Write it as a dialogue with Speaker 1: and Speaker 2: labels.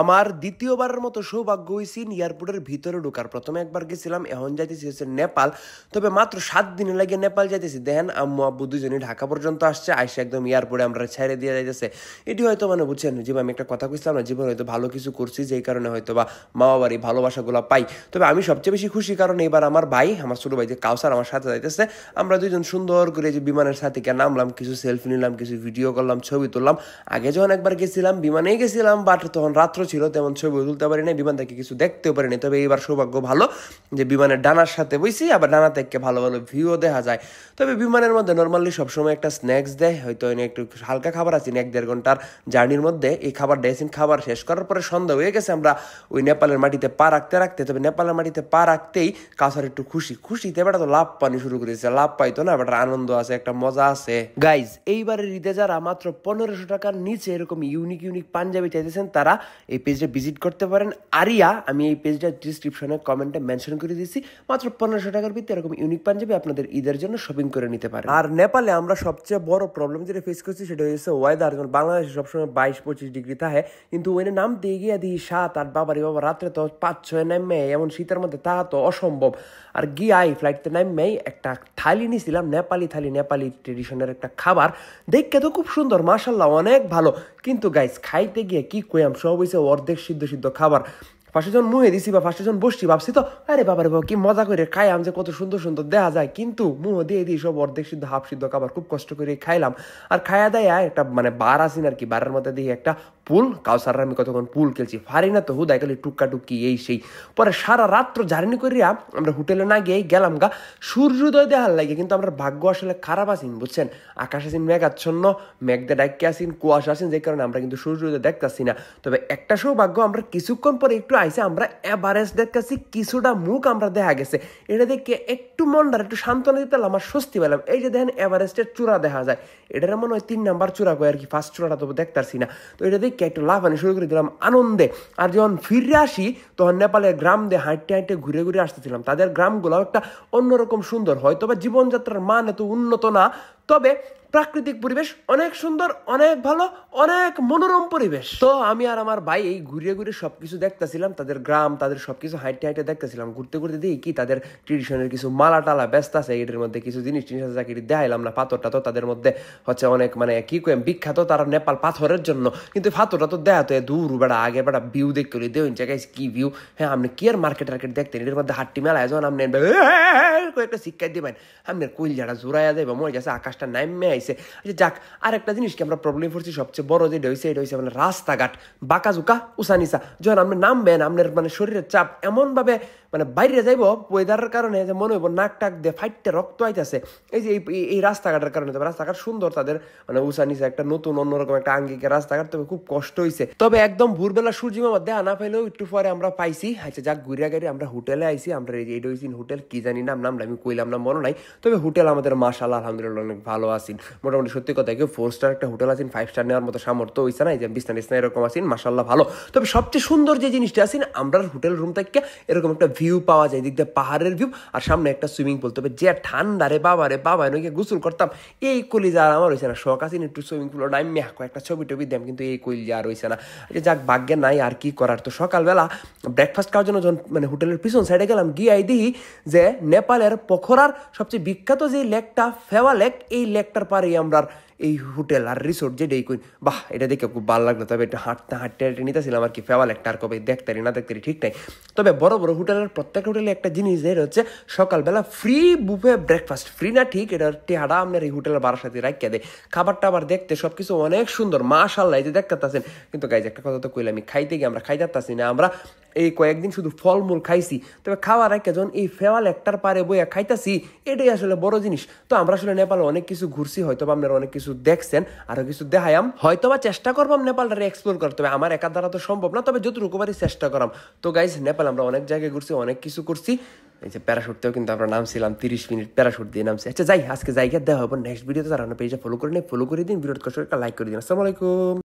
Speaker 1: আমার দ্বিতীয়বারের মতো সৌভাগ্য হয়েছি এয়ারপোর্টের ভিতরে ঢোকার। প্রথমে একবার গেছিলাম, এখন যাইতেছি হচ্ছে নেপাল। তবে মাত্র 7 দিনে লাগে নেপাল যাইতেছি। দেখেন আম্মু আব্বু দুজনই ঢাকা পর্যন্ত আসছে, আইসে একদম এয়ারপোর্টে আমরা ছেড়ে দিয়ে যাইতেছে। এটি হয়তো মানে বুঝছেন, জীবন আমি একটা কথা কইছিলাম না, জীবন হয়তো ভালো কিছু করছি যেই কারণে হয়তো বা মা বাবার এই ভালোবাসাগুলো পাই। তবে আমি সবচেয়ে বেশি খুশি কারণ এবার আমার ভাই, আমার ছোটো ভাই যে কাউসার আমার সাথে যাইতেছে। আমরা দুজন সুন্দর করে যে বিমানের সাথে গিয়ে নামলাম, কিছু সেলফি নিলাম, কিছু ভিডিও করলাম, ছবি তুললাম। আগে যখন একবার গেছিলাম বিমানেই গেছিলাম, বাট তখন রাত্র ছিল, তেমন ছবি তুলতে পারি না, বিমান থেকে কিছু দেখতেও পারিনি। তবে এইবার সৌভাগ্য ভালো যে বিমানের ডানার সাথে বইছি, আবার ডানা থেকে ভালো ভালো ভিউও দেখা যায়। তবে বিমানের মধ্যে নর্মালি সবসময় একটা স্ন্যাক্স দেয়, হয়তো একটু হালকা খাবার আছে 1-1.5 ঘন্টার জার্নির মধ্যে। এই খাবার দিয়েছেন, খাবার শেষ করার পরে সন্ধ্যা হয়ে গেছে, আমরা ওই নেপালের মাটিতে পা রাখতে রাখতে, তবে নেপালের মাটিতে পা রাখতেই কাউসার একটু খুশিতে বেটা তো লাভ পানি শুরু করেছে। লাভ পাইতো না, বেটার আনন্দ আছে, একটা মজা আছে। গাইজ, এইবারের ঈদে যারা মাত্র 1500 টাকার নিচে এরকম ইউনিক পাঞ্জাবি চাইতেছেন, তারা এই পেজটা ভিজিট করতে পারেন। আরিয়া, আমি এই পেজটা ডিসক্রিপশনে কমেন্টে মেনশন করে দিচ্ছি। মাত্র 1500 টাকার ভিতরে এরকম ইউনিক পাঞ্জাবি আপনাদের ঈদের জন্য শপিং করে নিতে পারেন। আর নেপালে আমরা সবচেয়ে বড় প্রবলেম যেটা ফেস করছি সেটা হচ্ছে ওয়েদার। যেমন বাংলাদেশে সবসময় 22-25 ডিগ্রি থাকে, কিন্তু ওইনে নাম দিয়ে গিয়ে দিই 7-8, বাবারে বাবা রাত্রে তো 5-6 নামে, এমন শীতের মধ্যে তা তো অসম্ভব। আর গিয়াই ফ্লাইটতে নামেই একটা থালি নিয়েছিলাম, নেপালি থালি, নেপালি ট্রেডিশনের একটা খাবার। দেখতে তো খুব সুন্দর, মাশাল্লাহ অনেক ভালো। কিন্তু গাইস, খাইতে গিয়ে কি কইয়াম, সব হয়েছে অর্ধেক সিদ্ধ খাবার। ফার্স্টে যখন মুহে দিছি বা ফার্স্টে যখন বসছি, ভাবছি তো আরে বাবারে বাবা কি মজা করে খাইলাম, যে কত সুন্দর দেখা যায়। কিন্তু মুহ দিয়ে দিই সব অর্ধেক সিদ্ধ হাফ সিদ্ধ খাবার, খুব কষ্ট করে খাইলাম। আর খাইয়া দেয় একটা মানে বার আসিন আর কি, বারের মধ্যে দিয়ে একটা পুল, কাউসার আমি কতক্ষণ পুল খেলছি, পারি না তো হুদাই খালি টুক্কা টুক্কি এই সেই। পরে সারা রাত্র জার্নি করিয়া আমরা হোটেলে না গিয়ে গেলাম গা সূর্যোদয় দেখার লাগে। কিন্তু আমরা ভাগ্য আসলে খারাপ আসিন, বুঝছেন। আকাশ আসিন মেঘাচ্ছন্ন, মেঘদা ডাইকে আসিন, কুয়াশা আসিন, যে কারণে আমরা কিন্তু সূর্যোদয় দেখতেছি না। তবে একটা সৌভাগ্য, আমরা কিছুক্ষণ পরে একটু আইসে আমরা এভারেস্ট দেখতেছি, কিছুটা মুখ আমরা দেখা গেছে। এটা দেখে একটু মনটার একটু সান্ত্বনা দিতে আমার স্বস্তি পেলাম। এই যে দেখেন এভারেস্টের চূড়া দেখা যায়, এটার মনে হয় 3 নাম্বার চূড়া কয় আর কি, ফার্স্ট চূড়াটা তো দেখতারছি না। তো এটা দেখে একটু লাফানি শুরু করে দিলাম আনন্দে। আর যখন ফিরে আসি তখন নেপালের গ্রাম দিয়ে হাঁটতে ঘুরে আসতেছিলাম। তাদের গ্রামগুলো একটা অন্যরকম সুন্দর, হয়তো বা জীবনযাত্রার মান এত উন্নত না, তবে প্রাকৃতিক পরিবেশ অনেক সুন্দর, অনেক ভালো, অনেক মনোরম পরিবেশ। তো আমি আর আমার ভাই এই ঘুরে সবকিছু দেখতেছিলাম, তাদের গ্রাম, তাদের সবকিছু হাঁটতে দেখতেছিলাম। ঘুরতে দিই কি তাদের ট্রেডিশনের কিছু মালা টালা ব্যস্ত আছে, এটার মধ্যে কিছু জিনিস আছে যাকে দেখাইলাম না। পাথরটা তো তাদের মধ্যে হচ্ছে অনেক মানে কি কই বিখ্যাত, তারা নেপাল পাথরের জন্য। কিন্তু পাথরটা তো দেখা তো দূর বেড়া, আগে বেড়া ভিউ দেখতে হলে দেবেন জায়গায় কি ভিউ। হ্যাঁ, আপনি কি আর মার্কেট দেখতেন, এটার মধ্যে হাট্টি মেলা যখন আপনি কয়েকটা শিক্ষায় দিবেন, আপনার কইল যারা জোড়াইয়া দেবে মনে গেছে, আকাশটা নামে আইসে। আচ্ছা যাক, আর একটা জিনিস কি আমরা প্রবলেম করছি সবচেয়ে বড় যেটা হয়েছে, এটা হয়েছে মানে রাস্তাঘাট বাঁকাঝুঁকা উঁচা নিচা। যখন আপনি নামবেন, আপনার মানে শরীরের চাপ এমনভাবে মানে বাইরে যাইব ওয়েদারের কারণে, যে মনে হইব নাক টাক দিয়ে ফাইটটা রক্ত আইতেছে। এই যে এই রাস্তাঘাটের কারণে। তবে রাস্তাঘাট সুন্দর তাদের, মানে উঁচা নিচা একটা নতুন অন্যরকম একটা আঙ্গিকের রাস্তাঘাট। তবে খুব কষ্ট হয়েছে। তবে একদম ভোরবেলা সূর্য মামা দেখা না পাইলেও একটু পরে আমরা পাইছি। আচ্ছা যাক, ঘুরিয়া গাড়ি আমরা হোটেলে আইছি। আমরা এই হয়েছি হোটেল কি জানি নামটা আমি কইলাম না, মনে নাই। তবে হোটেল আমাদের মাশাআল্লাহ আলহামদুলিল্লাহ অনেক ভালো আসিন। মোটামুটি সত্যি কথা, কেউ 4 স্টার একটা হোটেল আছেন, 5 স্টার নেওয়ার মতো সামর্থ্য হয়েছে না। এই যে বিছনা এরকম আছেন, মাশাআল্লাহ ভালো। তবে সবচেয়ে সুন্দর যে জিনিসটা আছেন, আমরা হোটেল রুম থেকে এরকম একটা ভিউ পাওয়া যায়, দিক দিয়ে পাহাড়ের ভিউ, আর সামনে একটা সুইমিং পুল। তবে যে ঠান্ডা রে বাবা নইকে গোসল করতাম, এই কলিজা আর আমার হয়েছে না। শখ আছেন একটু সুইমিং পুল নাইমে কয়েকটা ছবি টবি দেম, কিন্তু এই কলিজা আর হয়েছে না। যাক, ভাগ্যে নাই, আর কি করার। তো সকালবেলা ব্রেকফাস্ট খাওয়ার জন্য যখন মানে হোটেলের পিছন সাইডে গেলাম, গিয়ে দিই যে নেপালের পোখরার সবচেয়ে বিখ্যাত যে লেকটা ফেওয়া লেক, এই লেকটার পারেই আমরা এই হোটেল আর রিসোর্ট যেটাই কই। বাহ, এটা দেখে খুব ভালো লাগলো। তবে এটা হাঁটতে নিতেছিলাম আর কি, ফেওয়া লেকটা আর কবে দেখতারি না দেখতারি ঠিক নাই। তবে বড় হোটেলের প্রত্যেক হোটেলে একটা জিনিস যেটা হচ্ছে সকালবেলা ফ্রি বুফে ব্রেকফাস্ট। ফ্রি না ঠিক, এটা টেহারা আপনার এই হোটেলের বারার সাথে রাখিয়া দেয়। খাবারটা আবার দেখতে সবকিছু অনেক সুন্দর, মাশাআল্লাহ। এই যে দেখতেছেন, কিন্তু গাইজ একটা কথা তো কইলাম, আমি খাইতে গিয়ে আমরা খাইতেছি না। আমরা এই কয়েকদিন শুধু ফলমূল খাইছি। তবে খাওয়ার আগে যখন এই ফেওয়াল একটার পারে বইয়া খাইতাছি, এটাই আসলে বড় জিনিস। তো আমরা আসলে নেপালে অনেক কিছু ঘুরছি, হয়তো আপনারা অনেক কিছু দেখছেন, আরো কিছু দেখায়াম, হয়তো বা চেষ্টা করবাম নেপালটা এক্সপ্লোর করতে। হবে আমার একা দ্বারা তো সম্ভব না, তবে যতটুকু পারি চেষ্টা করাম। তো গাইজ, নেপাল আমরা অনেক জায়গায় ঘুরছি, অনেক কিছু করছি। এই যে প্যারাশুটতেও কিন্তু আমরা নামছিলাম, 30 মিনিট প্যারাশুট দিয়ে নামছি। আচ্ছা যাই, আজকে জায়গা দেওয়া হবে নেক্সট ভিডিওতে। তারা পেজটা ফলো করে নিন, ফলো করে দিন, ভিডিওটা একটা লাইক করে দিন। আসসালামু আলাইকুম।